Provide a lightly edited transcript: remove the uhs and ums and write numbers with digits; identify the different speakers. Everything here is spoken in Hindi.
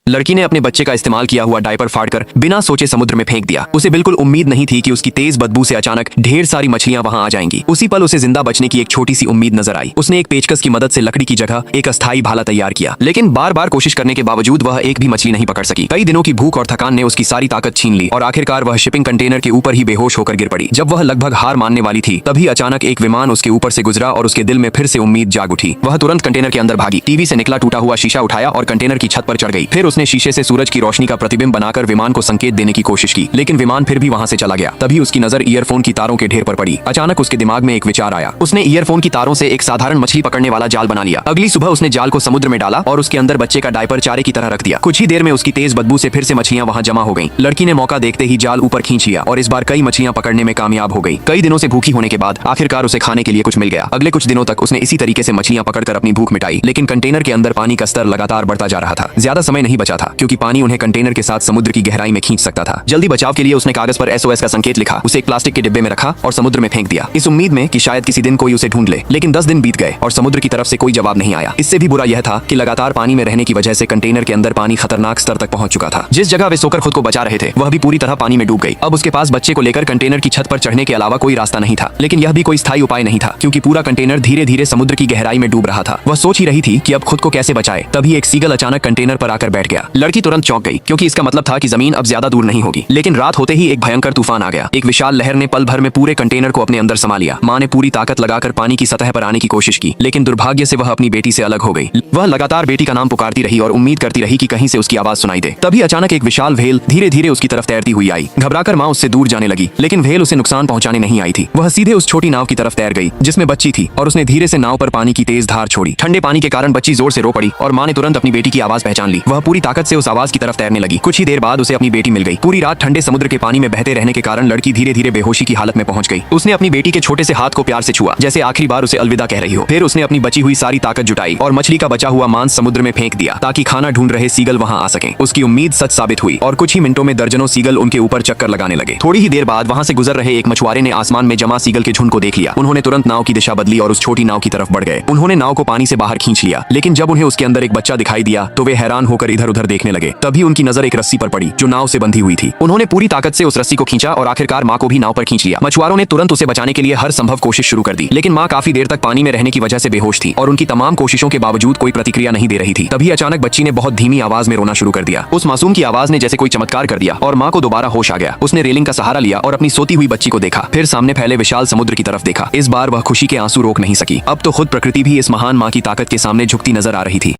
Speaker 1: लड़की ने अपने बच्चे का इस्तेमाल किया हुआ डायपर फाड़कर बिना सोचे समुद्र में फेंक दिया। उसे बिल्कुल उम्मीद नहीं थी कि उसकी तेज बदबू से अचानक ढेर सारी मछलियां वहां आ जाएंगी। उसी पल उसे जिंदा बचने की एक छोटी सी उम्मीद नजर आई। उसने एक पेचकस की मदद से लकड़ी की जगह एक अस्थायी भाला तैयार किया, लेकिन बार बार कोशिश करने के बावजूद वह एक भी मछली नहीं पकड़ सकी। कई दिनों की भूख और थकान ने उसकी सारी ताकत छीन ली और आखिरकार वह शिपिंग कंटेनर के ऊपर ही बेहोश होकर गिर पड़ी। जब वह लगभग हार मानने वाली थी, तभी अचानक एक विमान उसके ऊपर से गुजरा और उसके दिल में फिर से उम्मीद जाग उठी। वह तुरंत कंटेनर के अंदर भागी, टीवी से निकला टूटा हुआ शीशा उठाया और कंटेनर की छत पर चढ़ गई। फिर उसने शीशे से सूरज की रोशनी का प्रतिबिंब बनाकर विमान को संकेत देने की कोशिश की, लेकिन विमान फिर भी वहां से चला गया। तभी उसकी नजर ईयरफोन की तारों के ढेर पर पड़ी। अचानक उसके दिमाग में एक विचार आया। उसने ईयरफोन की तारों से एक साधारण मछली पकड़ने वाला जाल बना लिया। अगली सुबह उसने जाल को समुद्र में डाला और उसके अंदर बच्चे का डायपर चारे की तरह रख दिया। कुछ ही देर में उसकी तेज बदबू से फिर से मछलियां वहां जमा हो गईं। लड़की ने मौका देखते ही जाल ऊपर खींच लिया और इस बार कई मछलियां पकड़ने में कामयाब हो गई। कई दिनों से भूखी होने के बाद आखिरकार उसे खाने के लिए कुछ मिल गया। अगले कुछ दिनों तक उसने इसी तरीके से मछलियां पकड़कर अपनी भूख मिटाई, लेकिन कंटेनर के अंदर पानी का स्तर लगातार बढ़ता जा रहा था। ज्यादा समय नहीं बचा था, क्योंकि पानी उन्हें कंटेनर के साथ समुद्र की गहराई में खींच सकता था। जल्दी बचाव के लिए उसने कागज पर SOS का संकेत लिखा, उसे एक प्लास्टिक के डिब्बे में रखा और समुद्र में फेंक दिया, इस उम्मीद में कि शायद किसी दिन कोई उसे ढूंढ ले। लेकिन 10 दिन बीत गए और समुद्र की तरफ से कोई जवाब नहीं आया। इससे भी बुरा यह था कि लगातार पानी में रहने की वजह से कंटेनर के अंदर पानी खतरनाक स्तर तक पहुंच चुका था। जिस जगह वे सोकर खुद को बचा रहे थे, वह भी पूरी तरह पानी में डूब गई। अब उसके पास बच्चे को लेकर कंटेनर की छत पर चढ़ने के अलावा कोई रास्ता नहीं था। लेकिन यह भी कोई स्थायी उपाय नहीं था, क्योंकि पूरा कंटेनर धीरे धीरे समुद्र की गहराई में डूब रहा था। वह सोच ही रही थी कि अब खुद को कैसे बचाए। तभी एक सीगल अचानक कंटेनर पर आकर बैठ गया। लड़की तुरंत चौंक गई, क्योंकि इसका मतलब था कि जमीन अब ज्यादा दूर नहीं होगी। लेकिन रात होते ही एक भयंकर तूफान आ गया। एक विशाल लहर ने पल भर में पूरे कंटेनर को अपने अंदर समा लिया। माँ ने पूरी ताकत लगाकर पानी की सतह पर आने की कोशिश की, लेकिन दुर्भाग्य से वह अपनी बेटी से अलग हो गई। वह लगातार बेटी का नाम पुकारती रही और उम्मीद करती रही कि कहीं से उसकी आवाज सुनाई दे। तभी अचानक एक विशाल व्हेल धीरे धीरे उसकी तरफ तैरती हुई आई। घबराकर माँ उससे दूर जाने लगी, लेकिन व्हेल उसे नुकसान पहुंचाने नहीं आई थी। वह सीधे उस छोटी नाव की तरफ तैर गई जिसमें बच्ची थी और उसने धीरे से नाव पर पानी की तेज धार छोड़ी। ठंडे पानी के कारण बच्ची जोर से रो पड़ी और माँ ने तुरंत अपनी बेटी की आवाज पहचान ली। वह पूरी ताकत से उस आवाज की तरफ तैरने लगी। कुछ ही देर बाद उसे अपनी बेटी मिल गई। पूरी रात ठंडे समुद्र के पानी में बहते रहने के कारण लड़की धीरे धीरे बेहोशी की हालत में पहुंच गई। उसने अपनी बेटी के छोटे से हाथ को प्यार से छुआ, जैसे आखिरी बार उसे अलविदा कह रही हो। फिर उसने अपनी बची हुई सारी ताकत जुटाई और मछली का बचा हुआ मांस समुद्र में फेंक दिया, ताकि खाना ढूंढ रहे सीगल वहां आ सकें। उसकी उम्मीद सच साबित हुई और कुछ ही मिनटों में दर्जनों सीगल उनके ऊपर चक्कर लगाने लगे। थोड़ी ही देर बाद वहां से गुजर रहे एक मछुआरे ने आसमान में जमा सीगल के झुंड को देख लिया। उन्होंने तुरंत नाव की दिशा बदली और उस छोटी नाव की तरफ बढ़ गए। उन्होंने नाव को पानी से बाहर खींच लिया, लेकिन जब उन्हें उसके अंदर एक बच्चा दिखाई दिया तो वे हैरान होकर इधर उधर देखने लगे। तभी उनकी नजर एक रस्सी पर पड़ी जो नाव से बंधी हुई थी। उन्होंने पूरी ताकत से उस रस्सी को खींचा और आखिरकार माँ को भी नाव पर खींच लिया। मछुआरों ने तुरंत उसे बचाने के लिए हर संभव कोशिश शुरू कर दी, लेकिन माँ काफी देर तक पानी में रहने की वजह से बेहोश थी और उनकी तमाम कोशिशों के बावजूद कोई प्रतिक्रिया नहीं दे रही थी। तभी अचानक बच्ची ने बहुत धीमी आवाज में रोना शुरू कर दिया। उस मासूम की आवाज ने जैसे कोई चमत्कार कर दिया और माँ को दोबारा होश आ गया। उसने रेलिंग का सहारा लिया और अपनी सोती हुई बच्ची को देखा, फिर सामने फैले विशाल समुद्र की तरफ देखा। इस बार वह खुशी के आंसू रोक नहीं सकी। अब तो खुद प्रकृति भी इस महान माँ की ताकत के सामने झुकती नजर आ रही थी।